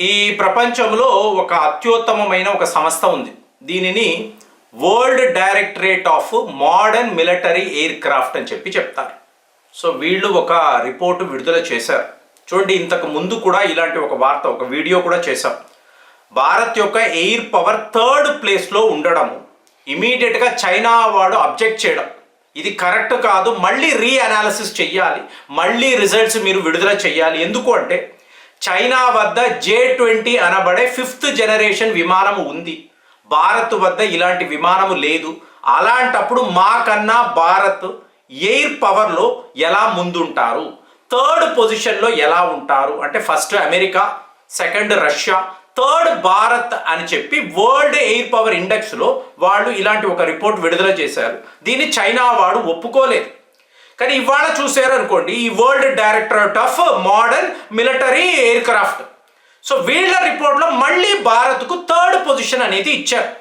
ఈ ప్రపంచంలో ఒక అత్యుత్తమమైన ఒక సంస్థ ఉంది. దీనిని world directorate of modern military air craft అని చెప్తారు. సో వీళ్ళు ఒక రిపోర్టు విడుదల చేశారు. చూడండి, ఇంతకు ముందు కూడా ఇలాంటి ఒక వార్త, ఒక వీడియో కూడా చేశాం. భారత్ యొక్క ఎయిర్ పవర్ 3rd ప్లేస్లో ఉండడము, ఇమీడియట్గా చైనా వాడు అబ్జెక్ట్ చేయడం, ఇది కరెక్ట్ కాదు, మళ్ళీ రీఅనాలిసిస్ చెయ్యాలి, మళ్ళీ రిజల్ట్స్ మీరు విడుదల చెయ్యాలి. ఎందుకు అంటే చైనా వద్ద J-20 అనబడే 5th జనరేషన్ విమానము ఉంది, భారత్ వద్ద ఇలాంటి విమానము లేదు. అలాంటప్పుడు మాకన్నా భారత్ ఎయిర్ పవర్లో ఎలా ముందుంటారు, 3rd పొజిషన్లో ఎలా ఉంటారు అంటే first America, 2nd Russia, 3rd Bharat అని చెప్పి వరల్డ్ ఎయిర్ పవర్ ఇండెక్స్లో వాళ్ళు ఇలాంటి ఒక రిపోర్ట్ విడుదల చేశారు. దీన్ని చైనా వాడు ఒప్పుకోలేదు. కానీ ఇవాళ చూసారు అనుకోండి, ఈ world directorate of modern military air craft, so వీళ్ళ రిపోర్ట్లో మళ్ళీ భారత్కు 3rd పొజిషన్ అనేది ఇచ్చారు.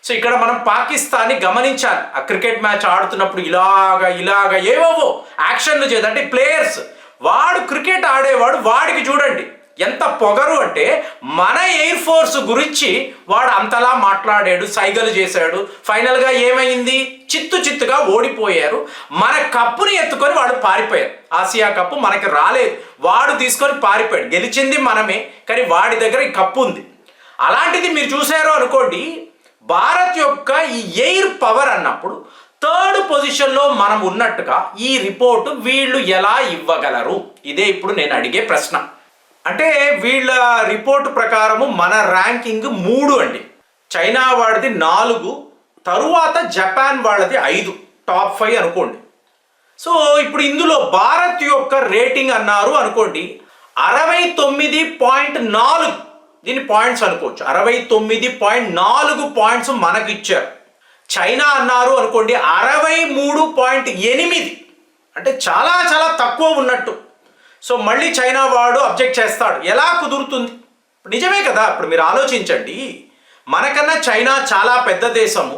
సో ఇక్కడ మనం పాకిస్తాన్ని గమనించాలి. ఆ క్రికెట్ మ్యాచ్ ఆడుతున్నప్పుడు ఇలాగ ఏవో యాక్షన్లు చేద్దాం అంటే ప్లేయర్స్, వాడు క్రికెట్ ఆడేవాడు, వాడికి చూడండి ఎంత పొగరు అంటే మన ఎయిర్ ఫోర్స్ గురించి వాడు అంతలా మాట్లాడాడు, సైగలు చేశాడు. ఫైనల్గా ఏమైంది, చిత్తుగా ఓడిపోయారు. మన కప్పుని ఎత్తుకొని వాడు పారిపోయారు. ఆసియా కప్పు మనకి రాలేదు, వాడు తీసుకొని పారిపోయాడు. గెలిచింది మనమే, కానీ వాడి దగ్గర ఈ కప్పు ఉంది. అలాంటిది మీరు చూసారు అనుకోండి, భారత్ యొక్క ఈ ఎయిర్ పవర్ అన్నప్పుడు 3rd పొజిషన్లో మనం ఉన్నట్టుగా ఈ రిపోర్టు వీళ్ళు ఎలా ఇవ్వగలరు? ఇదే ఇప్పుడు నేను అడిగే ప్రశ్న. అంటే వీళ్ళ రిపోర్టు ప్రకారము మన ర్యాంకింగ్ 3 అండి. చైనా వాడిది 4, తరువాత జపాన్ వాళ్ళది 5, టాప్ 5 అనుకోండి. సో ఇప్పుడు ఇందులో భారత్ యొక్క రేటింగ్ అన్నారు అనుకోండి 69.4, దీని పాయింట్స్ అనుకోవచ్చు, 69.4 పాయింట్స్ మనకు ఇచ్చారు. చైనా అన్నారు అనుకోండి 63.8, అంటే చాలా తక్కువ ఉన్నట్టు. సో మళ్ళీ చైనా వాడు అబ్జెక్ట్ చేస్తాడు. ఎలా కుదురుతుంది? నిజమే కదా. ఇప్పుడు మీరు ఆలోచించండి, మనకన్నా చైనా చాలా పెద్ద దేశము,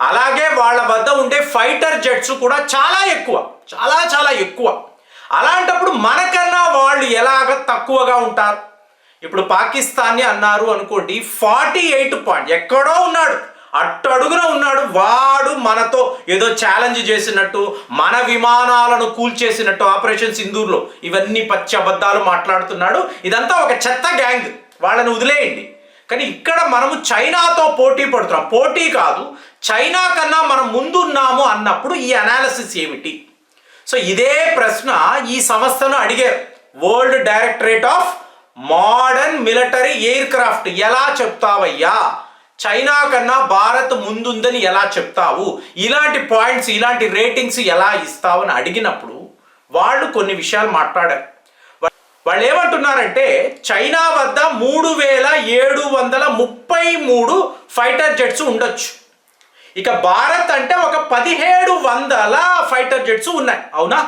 అలాగే వాళ్ళ వద్ద ఉండే ఫైటర్ జెట్స్ కూడా చాలా ఎక్కువ, చాలా ఎక్కువ. అలాంటప్పుడు మనకన్నా వాళ్ళు ఎలాగ తక్కువగా ఉంటారు? ఇప్పుడు పాకిస్తాన్ని అన్నారు అనుకోండి 48 పాయింట్, ఎక్కడో ఉన్నాడు, అట్టడుగున ఉన్నాడు. వాడు మనతో ఏదో ఛాలెంజ్ చేసినట్టు, మన విమానాలను కూల్చేసినట్టు ఆపరేషన్ సింధూర్లో ఇవన్నీ పచ్చి అబద్ధాలు మాట్లాడుతున్నాడు. ఇదంతా ఒక చెత్త గ్యాంగ్, వాళ్ళని వదిలేయండి. కానీ ఇక్కడ మనము చైనాతో పోటీ పడుతున్నాం. పోటీ కాదు, చైనా కన్నా మనం ముందున్నాము అన్నప్పుడు ఈ అనాలిసిస్ ఏమిటి? సో ఇదే ప్రశ్న ఈ సంస్థను అడిగారు. World directorate of modern military air craft, ఎలా చెప్తావయ్యా చైనా కన్నా భారత్ ముందుందని ఎలా చెప్తావు, ఇలాంటి పాయింట్స్, ఇలాంటి రేటింగ్స్ ఎలా ఇస్తావు అని అడిగినప్పుడు వాళ్ళు కొన్ని విషయాలు మాట్లాడారు. వాళ్ళు ఏమంటున్నారంటే చైనా వద్ద 3733 ఫైటర్ జెట్స్ ఉండొచ్చు, ఇక భారత్ అంటే ఒక 1700 ఫైటర్ జెట్స్ ఉన్నాయి, అవునా?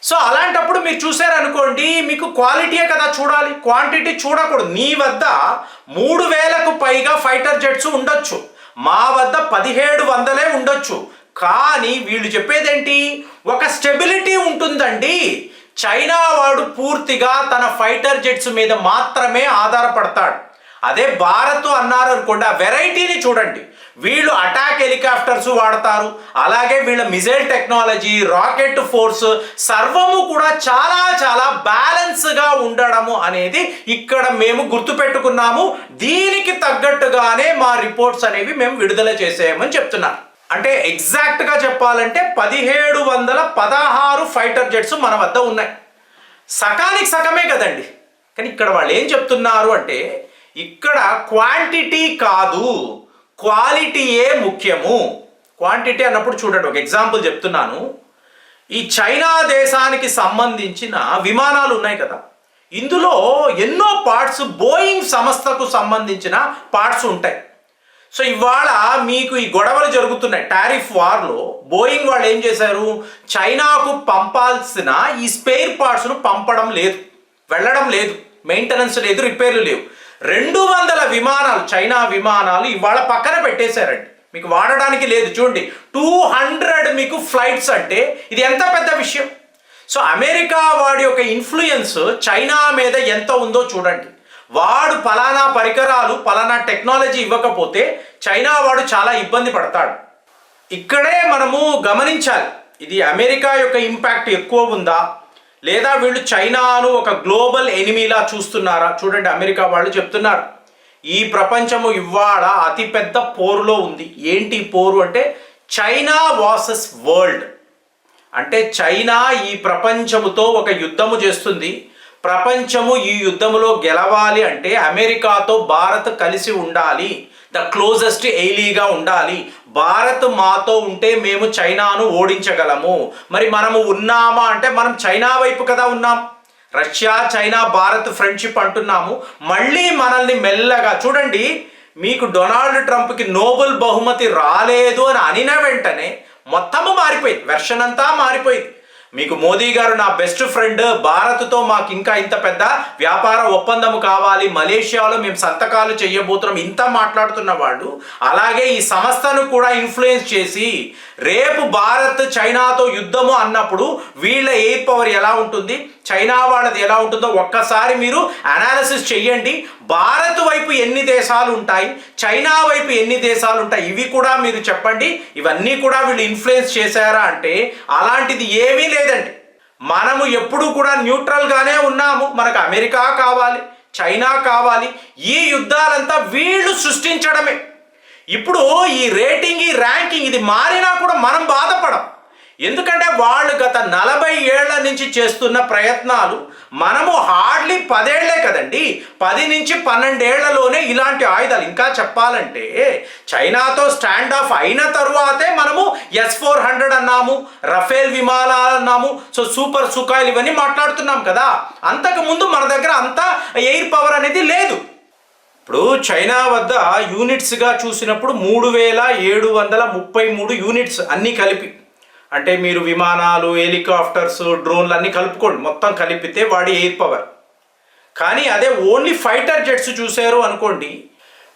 సో అలాంటప్పుడు మీరు చూసారనుకోండి, మీకు క్వాలిటీయే కదా చూడాలి, క్వాంటిటీ చూడకూడదు. నీ వద్ద 3000కు పైగా ఫైటర్ జెట్స్ ఉండొచ్చు, మా వద్ద 1700 ఉండొచ్చు. కానీ వీళ్ళు చెప్పేదేంటి, ఒక స్టెబిలిటీ ఉంటుందండి. చైనా వాడు పూర్తిగా తన ఫైటర్ జెట్స్ మీద మాత్రమే ఆధారపడతాడు. అదే భారత్ అన్నారు అనుకోండి, ఆ వెరైటీని చూడండి. వీళ్ళు అటాక్ హెలికాప్టర్స్ వాడతారు, అలాగే వీళ్ళ మిజైల్ టెక్నాలజీ, రాకెట్ ఫోర్స్ సర్వము కూడా చాలా బ్యాలెన్స్గా ఉండడము అనేది ఇక్కడ మేము గుర్తుపెట్టుకున్నాము. దీనికి తగ్గట్టుగానే మా రిపోర్ట్స్ అనేవి మేము విడుదల చేసేయమని చెప్తున్నారు. అంటే ఎగ్జాక్ట్గా చెప్పాలంటే 1716 ఫైటర్ జెట్స్ మన వద్ద ఉన్నాయి. సకానికి సగమే కదండి. కానీ ఇక్కడ వాళ్ళు ఏం చెప్తున్నారు అంటే ఇక్కడ క్వాంటిటీ కాదు, క్వాలిటీయే ముఖ్యము. క్వాంటిటీ అన్నప్పుడు చూడండి, ఒక ఎగ్జాంపుల్ చెప్తున్నాను. ఈ చైనా దేశానికి సంబంధించిన విమానాలు ఉన్నాయి కదా, ఇందులో ఎన్నో పార్ట్స్ బోయింగ్ సంస్థకు సంబంధించిన పార్ట్స్ ఉంటాయి. సో ఇవాళ మీకు ఈ గొడవలు జరుగుతున్నాయి టారిఫ్ వార్లో. బోయింగ్ వాళ్ళు ఏం చేశారు, చైనాకు పంపాల్సిన ఈ స్పేర్ పార్ట్స్ను పంపడం లేదు, వెళ్ళడం లేదు, మెయింటెనెన్స్ లేదు, రిపేర్లు లేవు. 200 విమానాలు, చైనా విమానాలు ఇవాళ పక్కన పెట్టేశారండి, మీకు వాడడానికి లేదు. చూడండి 200 మీకు ఫ్లైట్స్ అంటే ఇది ఎంత పెద్ద విషయం. సో అమెరికా వాడి యొక్క ఇన్ఫ్లుయెన్స్ చైనా మీద ఎంత ఉందో చూడండి. వాడు ఫలానా పరికరాలు ఫలానా టెక్నాలజీ ఇవ్వకపోతే చైనా వాడు చాలా ఇబ్బంది పడతాడు. ఇక్కడే మనము గమనించాలి, ఇది అమెరికా యొక్క ఇంపాక్ట్ ఎక్కువ ఉందా లేదా వీళ్ళు చైనాను ఒక గ్లోబల్ ఎనిమీలా చూస్తున్నారా? చూడండి, అమెరికా వాళ్ళు చెప్తున్నారు ఈ ప్రపంచము ఇవాళ అతిపెద్ద పోరులో ఉంది. ఏంటి పోరు అంటే చైనా వర్సెస్ వరల్డ్. అంటే చైనా ఈ ప్రపంచముతో ఒక యుద్ధము చేస్తుంది. ప్రపంచము ఈ యుద్ధములో గెలవాలి అంటే అమెరికాతో భారత్ కలిసి ఉండాలి, ద క్లోజెస్ట్ ఎయిలీగా ఉండాలి. భారత్ మాతో ఉంటే మేము చైనాను ఓడించగలము. మరి మనము ఉన్నామా అంటే మనం చైనా వైపు కదా ఉన్నాం. రష్యా చైనా భారత్ ఫ్రెండ్షిప్ అంటున్నాము. మళ్ళీ మనల్ని మెల్లగా చూడండి, మీకు డొనాల్డ్ ట్రంప్కి నోబెల్ బహుమతి రాలేదు అని అనిన వెంటనే మొత్తము మారిపోయింది, వెర్షన్ అంతా మారిపోయింది. మీకు మోదీ గారు నా బెస్ట్ ఫ్రెండ్, భారత్తో మాకు ఇంకా ఇంత పెద్ద వ్యాపార ఒప్పందం కావాలి, మలేషియాలో మేము సంతకాలు చేయబోతున్నాం, ఇంత మాట్లాడుతున్న వాళ్ళు అలాగే ఈ సంస్థను కూడా ఇన్ఫ్లుయెన్స్ చేసి రేపు భారత్ చైనాతో యుద్ధము అన్నప్పుడు వీళ్ళ ఎయిర్ పవర్ ఎలా ఉంటుంది, చైనా వాళ్ళది ఎలా ఉంటుందో ఒక్కసారి మీరు అనాలిసిస్ చెయ్యండి. భారత్ వైపు ఎన్ని దేశాలు ఉంటాయి, చైనా వైపు ఎన్ని దేశాలు ఉంటాయి, ఇవి కూడా మీరు చెప్పండి. ఇవన్నీ కూడా వీళ్ళు ఇన్ఫ్లుయెన్స్ చేశారా అంటే అలాంటిది ఏమీ లేదండి. మనము ఎప్పుడు కూడా న్యూట్రల్గానే ఉన్నాము. మనకు అమెరికా కావాలి, చైనా కావాలి. ఈ యుద్ధాలంతా వీళ్ళు సృష్టించడమే. ఇప్పుడు ఈ రేటింగ్, ఈ ర్యాంకింగ్ ఇది మారినా కూడా మనం బాధపడం. ఎందుకంటే వాళ్ళు గత 40 ఏళ్ల నుంచి చేస్తున్న ప్రయత్నాలు మనము హార్డ్లీ 10 ఏళ్లే కదండి, 10 నుంచి 12 ఏళ్లలోనే ఇలాంటి ఆయుధాలు. ఇంకా చెప్పాలంటే చైనాతో స్టాండ్ ఆఫ్ అయిన తరువాతే మనము S-400 అన్నాము, రఫేల్ విమానాలు అన్నాము, సో సూపర్ సుఖాయిలు ఇవన్నీ మాట్లాడుతున్నాం కదా. అంతకుముందు మన దగ్గర అంత ఎయిర్ పవర్ అనేది లేదు. ఇప్పుడు చైనా వద్ద యూనిట్స్గా చూసినప్పుడు 3733 యూనిట్స్ అన్నీ కలిపి, అంటే మీరు విమానాలు, హెలికాప్టర్స్, డ్రోన్లు అన్నీ కలుపుకోండి, మొత్తం కలిపితే వాడి ఎయిర్ పవర్. కానీ అదే ఓన్లీ ఫైటర్ జెట్స్ చూశారు అనుకోండి,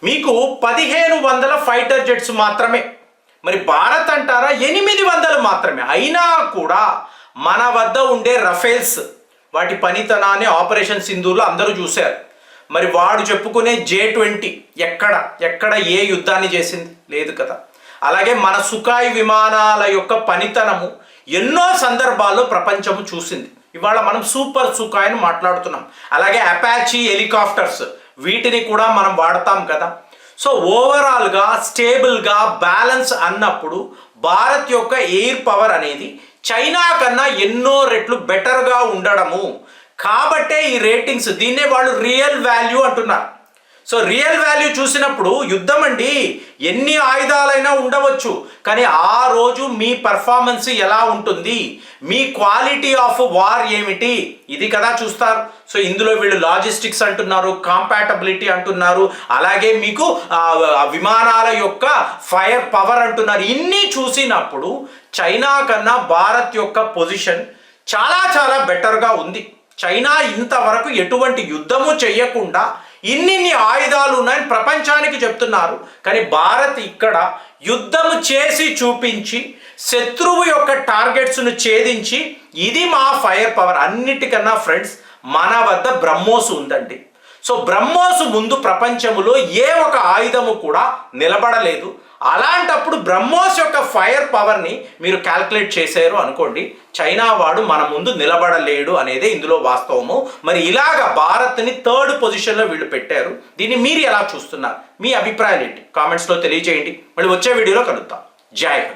మీకు 1500 ఫైటర్ జెట్స్ మాత్రమే. మరి భారత్ అంటారా 800 మాత్రమే. అయినా కూడా మన వద్ద ఉండే రఫేల్స్ వాటి పనితనాన్ని ఆపరేషన్ సింధూర్లో అందరూ చూశారు. మరి వాడు చెప్పుకునే J-20 ఎక్కడ ఏ యుద్ధాన్ని చేసింది? లేదు కదా. అలాగే మన సుఖాయి విమానాల యొక్క పనితనము ఎన్నో సందర్భాల్లో ప్రపంచము చూసింది. ఇవాళ మనం సూపర్ సుఖాయిని మాట్లాడుతున్నాం. అలాగే అపాచీ హెలికాప్టర్స్, వీటిని కూడా మనం వాడతాం కదా. సో ఓవరాల్గా స్టేబుల్గా బ్యాలెన్స్ అన్నప్పుడు భారత్ యొక్క ఎయిర్ పవర్ అనేది చైనా కన్నా ఎన్నో రెట్లు బెటర్గా ఉండడము. కాబట్టే ఈ రేటింగ్స్, దీన్నే వాళ్ళు రియల్ వాల్యూ అంటున్నారు. సో రియల్ వాల్యూ చూసినప్పుడు యుద్ధం అండి, ఎన్ని ఆయుధాలైనా ఉండవచ్చు, కానీ ఆ రోజు మీ పర్ఫార్మెన్స్ ఎలా ఉంటుంది, మీ క్వాలిటీ ఆఫ్ వార్ ఏమిటి, ఇది కదా చూస్తారు. సో ఇందులో వీళ్ళు లాజిస్టిక్స్ అంటున్నారు, కాంపాటబిలిటీ అంటున్నారు, అలాగే మీకు విమానాల యొక్క ఫైర్ పవర్ అంటున్నారు. ఇన్ని చూసినప్పుడు చైనా కన్నా భారత్ యొక్క పొజిషన్ చాలా చాలా బెటర్గా ఉంది. చైనా ఇంతవరకు ఎటువంటి యుద్ధము చేయకుండా ఇన్ని ఆయుధాలు ఉన్నాయని ప్రపంచానికి చెప్తున్నారు. కానీ భారత్ ఇక్కడ యుద్ధము చేసి చూపించి శత్రువు యొక్క టార్గెట్స్ను ఛేదించి ఇది మా ఫైర్ పవర్. అన్నిటికన్నా ఫ్రెండ్స్ మన వద్ద బ్రహ్మోస్ ఉందండి. సో బ్రహ్మోస్ ముందు ప్రపంచంలో ఏ ఒక ఆయుధము కూడా నిలబడలేదు. అలాంటప్పుడు బ్రహ్మోస్ యొక్క ఫైర్ పవర్ని మీరు క్యాల్కులేట్ చేశారు అనుకోండి, చైనా వాడు మన ముందు నిలబడలేడు అనేదే ఇందులో వాస్తవము. మరి ఇలాగ భారత్ని 3rd పొజిషన్లో వీళ్ళు పెట్టారు. దీన్ని మీరు ఎలా చూస్తున్నారు? మీ అభిప్రాయాలు ఏంటి? కామెంట్స్లో తెలియజేయండి. మళ్ళీ వచ్చే వీడియోలో కలుద్దాం. జై హింద్.